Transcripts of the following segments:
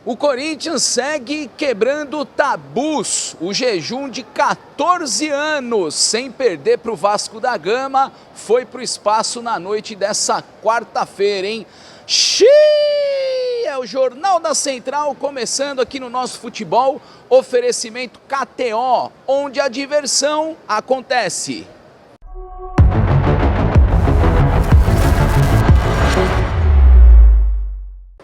O Corinthians segue quebrando tabus. O jejum de 14 anos sem perder para o Vasco da Gama foi para o espaço na noite dessa quarta-feira, hein? Xiii! É o Jornal da Central começando aqui no nosso futebol. Oferecimento KTO, onde a diversão acontece.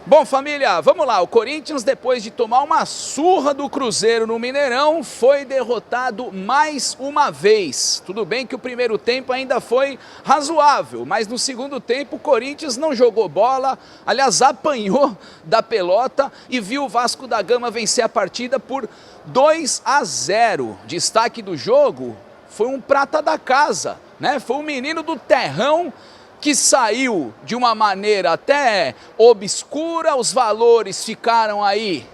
Bom, família, vamos lá. O Corinthians, depois de tomar uma surra do Cruzeiro no Mineirão, foi derrotado mais uma vez. Tudo bem que o primeiro tempo ainda foi razoável, mas no segundo tempo o Corinthians não jogou bola, aliás, apanhou da pelota e viu o Vasco da Gama vencer a partida por 2-0. Destaque do jogo foi um prata da casa, né? Foi um menino do terrão que saiu de uma maneira até obscura, os valores ficaram aí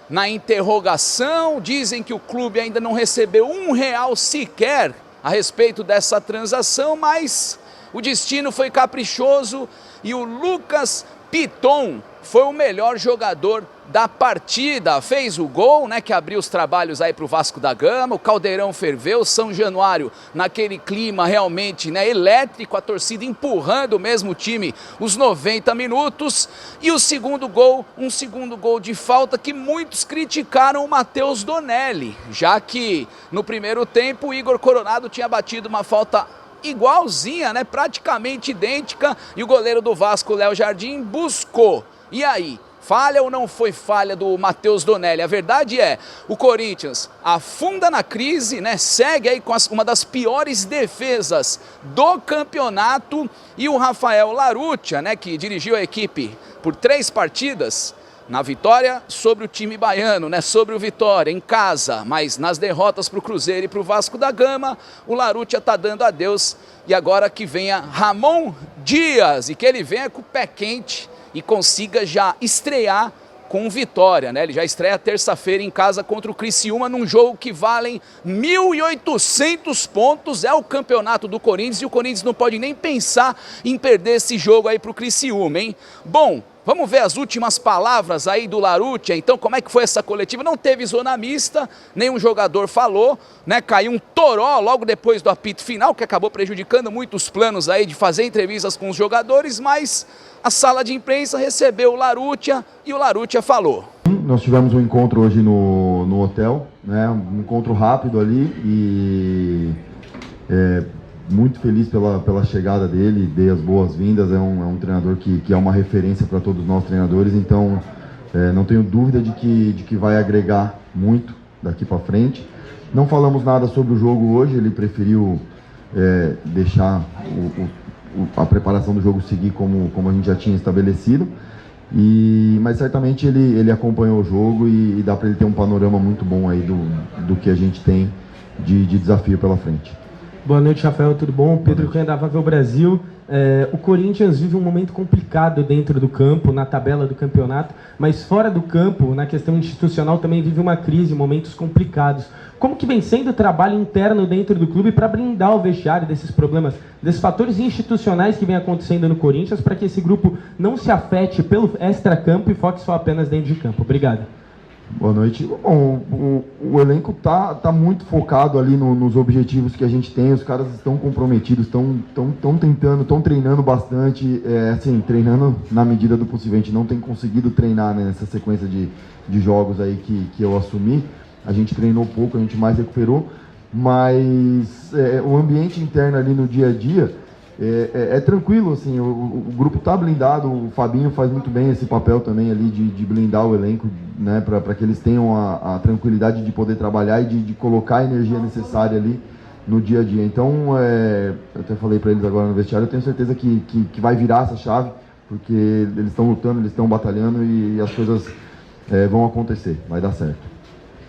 na interrogação, dizem que o clube ainda não recebeu R$1 sequer a respeito dessa transação, mas o destino foi caprichoso e o Lucas Piton foi o melhor jogador da partida, fez o gol, né, que abriu os trabalhos aí para o Vasco da Gama, o Caldeirão ferveu, São Januário naquele clima realmente, né, elétrico, a torcida empurrando o mesmo time os 90 minutos, e o segundo gol, um segundo gol de falta que muitos criticaram o Matheus Donelli, já que no primeiro tempo o Igor Coronado tinha batido uma falta igualzinha, né, praticamente idêntica, e o goleiro do Vasco, Léo Jardim, buscou. E aí? Falha ou não foi falha do Matheus Donelli? A verdade é, o Corinthians afunda na crise, né? Segue aí com uma das piores defesas do campeonato, e o Rafael Larrutia, né, que dirigiu a equipe por 3 partidas, na vitória sobre o time baiano, né, sobre o Vitória, em casa, mas nas derrotas para o Cruzeiro e para o Vasco da Gama, o Larrutia está dando adeus, e agora que venha Ramon Dias, e que ele venha com o pé quente e consiga já estrear com vitória, né? Ele já estreia terça-feira em casa contra o Criciúma num jogo que valem 1.800 pontos, é o campeonato do Corinthians, e o Corinthians não pode nem pensar em perder esse jogo aí pro Criciúma, hein? Bom, vamos ver as últimas palavras aí do Larrutia. Então, como é que foi essa coletiva? Não teve zona mista, nenhum jogador falou, né? Caiu um toró logo depois do apito final, que acabou prejudicando muitos planos aí de fazer entrevistas com os jogadores, mas a sala de imprensa recebeu o Larrutia e o Larrutia falou. Nós tivemos um encontro hoje no hotel, né? Um encontro rápido ali, e muito feliz pela chegada dele, dei as boas-vindas, é um treinador que é uma referência para todos nós treinadores, então não tenho dúvida de que vai agregar muito daqui para frente. Não falamos nada sobre o jogo hoje, ele preferiu deixar a preparação do jogo seguir como a gente já tinha estabelecido, mas certamente ele acompanhou o jogo e dá para ele ter um panorama muito bom aí do que a gente tem de desafio pela frente. Boa noite, Rafael, tudo bom? Pedro Cunha da Vável Brasil. O Corinthians vive um momento complicado dentro do campo, na tabela do campeonato, mas fora do campo, na questão institucional, também vive uma crise, momentos complicados. Como que vem sendo o trabalho interno dentro do clube para blindar o vestiário desses problemas, desses fatores institucionais que vem acontecendo no Corinthians, para que esse grupo não se afete pelo extracampo e foque só apenas dentro de campo? Obrigado. Boa noite. Bom, o elenco tá muito focado ali nos objetivos que a gente tem, os caras estão comprometidos, estão tentando, estão treinando bastante, assim, treinando na medida do possível. A gente não tem conseguido treinar, né, nessa sequência de jogos aí que eu assumi. A gente treinou pouco, a gente mais recuperou, mas o ambiente interno ali no dia a dia é tranquilo, assim, o grupo está blindado, o Fabinho faz muito bem esse papel também ali de blindar o elenco, né, para que eles tenham a tranquilidade de poder trabalhar e de colocar a energia necessária ali no dia a dia. Então, eu até falei para eles agora no vestiário, eu tenho certeza que vai virar essa chave, porque eles estão lutando, eles estão batalhando e as coisas vão acontecer, vai dar certo.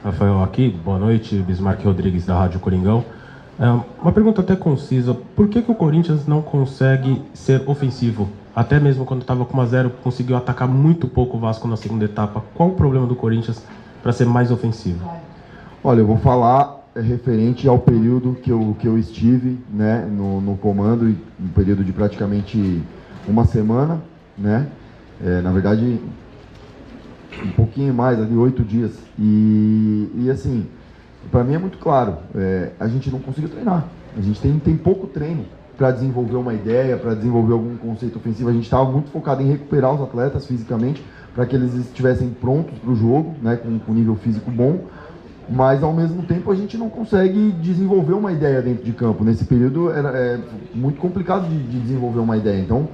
Rafael aqui, boa noite, Bismarck Rodrigues da Rádio Coringão. Uma pergunta até concisa, por que o Corinthians não consegue ser ofensivo? Até mesmo quando estava com 1-0, conseguiu atacar muito pouco o Vasco na segunda etapa. Qual o problema do Corinthians para ser mais ofensivo? Olha, eu vou falar referente ao período que eu estive, né, no comando, um período de praticamente uma semana, né? Na verdade, um pouquinho mais, ali 8 dias. E assim, para mim é muito claro, a gente não conseguiu treinar. A gente tem pouco treino para desenvolver uma ideia, para desenvolver algum conceito ofensivo. A gente estava muito focado em recuperar os atletas fisicamente, para que eles estivessem prontos para o jogo, né, com nível físico bom, mas ao mesmo tempo a gente não consegue desenvolver uma ideia dentro de campo. Nesse período é muito complicado de desenvolver uma ideia. Então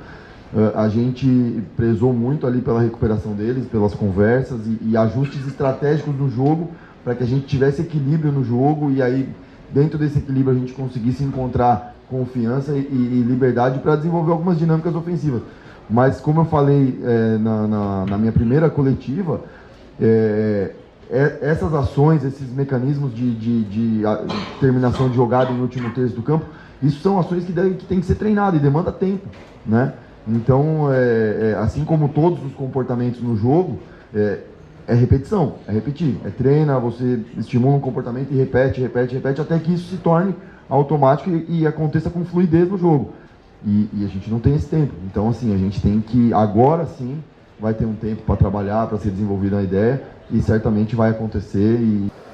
a gente prezou muito ali pela recuperação deles, pelas conversas e ajustes estratégicos no jogo, para que a gente tivesse equilíbrio no jogo e aí dentro desse equilíbrio a gente conseguisse encontrar confiança e liberdade para desenvolver algumas dinâmicas ofensivas. Mas como eu falei na minha primeira coletiva, essas ações, esses mecanismos de terminação de jogada em último terço do campo, isso são ações que tem que ser treinado e demanda tempo, né? Então, assim como todos os comportamentos no jogo, é repetição, é repetir, treina, você estimula um comportamento e repete, até que isso se torne automático e aconteça com fluidez no jogo. E a gente não tem esse tempo. Então, assim, a gente tem que, agora sim, vai ter um tempo para trabalhar, para ser desenvolvida a ideia, e certamente vai acontecer.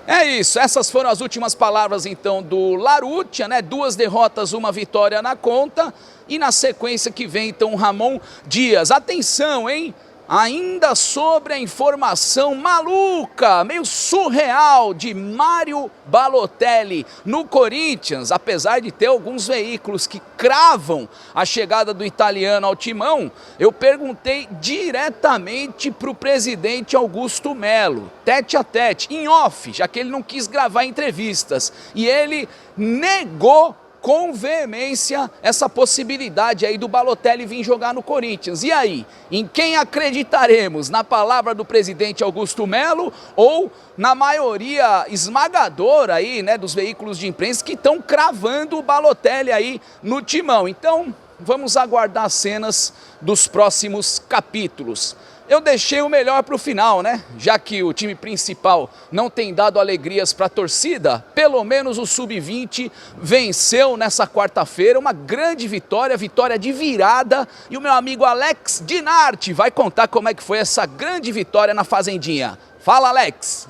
É isso, essas foram as últimas palavras então do Larrutia, né? 2 derrotas, 1 vitória na conta, e na sequência que vem então o Ramon Dias. Atenção, hein? Ainda sobre a informação maluca, meio surreal de Mário Balotelli no Corinthians, apesar de ter alguns veículos que cravam a chegada do italiano ao timão, eu perguntei diretamente para o presidente Augusto Melo, tete a tete, em off, já que ele não quis gravar entrevistas, e ele negou com veemência essa possibilidade aí do Balotelli vir jogar no Corinthians. E aí, em quem acreditaremos? Na palavra do presidente Augusto Melo ou na maioria esmagadora aí, né, dos veículos de imprensa que estão cravando o Balotelli aí no timão? Então, vamos aguardar as cenas dos próximos capítulos. Eu deixei o melhor para o final, né? Já que o time principal não tem dado alegrias para a torcida, pelo menos o Sub-20 venceu nessa quarta-feira, uma grande vitória, vitória de virada, e o meu amigo Alex Dinarte vai contar como é que foi essa grande vitória na Fazendinha. Fala, Alex!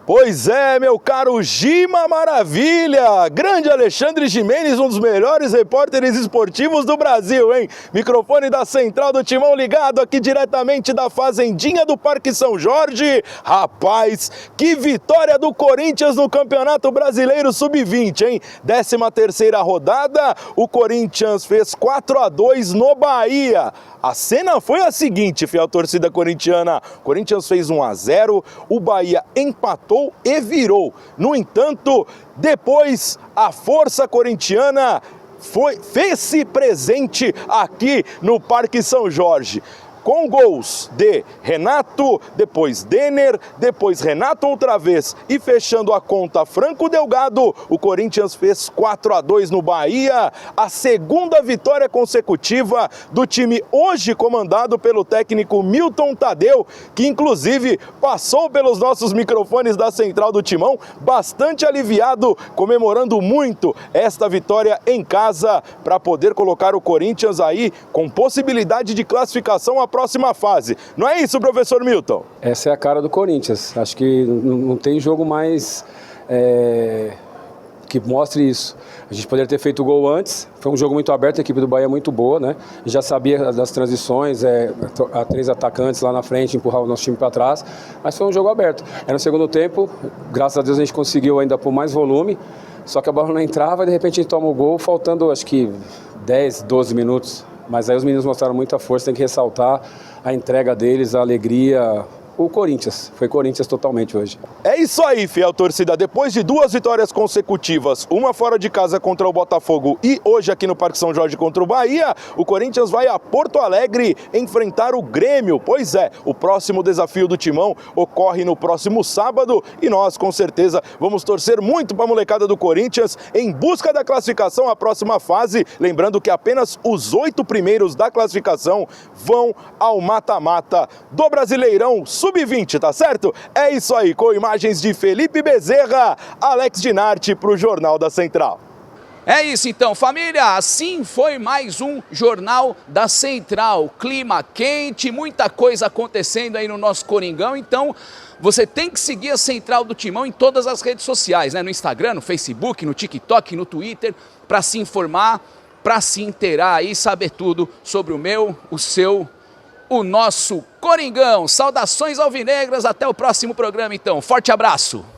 Pois é, meu caro Gima Maravilha, grande Alexandre Gimenez, um dos melhores repórteres esportivos do Brasil, hein? Microfone da Central do Timão ligado aqui diretamente da Fazendinha do Parque São Jorge. Rapaz, que vitória do Corinthians no Campeonato Brasileiro Sub-20, hein? 13ª rodada, o Corinthians fez 4-2 no Bahia. A cena foi a seguinte, fiel torcida corintiana, o Corinthians fez 1-0, o Bahia empatou e virou. No entanto, depois a força corintiana fez-se presente aqui no Parque São Jorge, com gols de Renato, depois Denner, depois Renato outra vez e fechando a conta Franco Delgado, o Corinthians fez 4-2 no Bahia, a 2ª vitória consecutiva do time hoje comandado pelo técnico Milton Tadeu, que inclusive passou pelos nossos microfones da Central do Timão, bastante aliviado, comemorando muito esta vitória em casa para poder colocar o Corinthians aí com possibilidade de classificação à próxima fase. Não é isso, professor Milton? Essa é a cara do Corinthians. Acho que não tem jogo mais que mostre isso. A gente poderia ter feito o gol antes. Foi um jogo muito aberto, a equipe do Bahia é muito boa, né? Já sabia das transições, há 3 atacantes lá na frente, empurrar o nosso time para trás, mas foi um jogo aberto. No segundo tempo, graças a Deus a gente conseguiu ainda pôr mais volume, só que a bola não entrava e de repente a gente toma o gol, faltando acho que 10, 12 minutos. Mas aí os meninos mostraram muita força, tem que ressaltar a entrega deles, a alegria. O Corinthians, foi Corinthians totalmente hoje. É isso aí, fiel torcida, depois de 2 vitórias consecutivas, uma fora de casa contra o Botafogo e hoje aqui no Parque São Jorge contra o Bahia, o Corinthians vai a Porto Alegre enfrentar o Grêmio. Pois é, o próximo desafio do Timão ocorre no próximo sábado e nós com certeza vamos torcer muito para a molecada do Corinthians em busca da classificação à próxima fase, lembrando que apenas os 8 primeiros da classificação vão ao mata-mata do Brasileirão Sub-20, tá certo? É isso aí, com imagens de Felipe Bezerra, Alex Dinarte para o Jornal da Central. É isso então, família, assim foi mais um Jornal da Central, clima quente, muita coisa acontecendo aí no nosso Coringão, então você tem que seguir a Central do Timão em todas as redes sociais, né? No Instagram, no Facebook, no TikTok, no Twitter, para se informar, para se inteirar e saber tudo sobre o meu, o seu, o nosso Coringão. Saudações alvinegras, até o próximo programa então, forte abraço!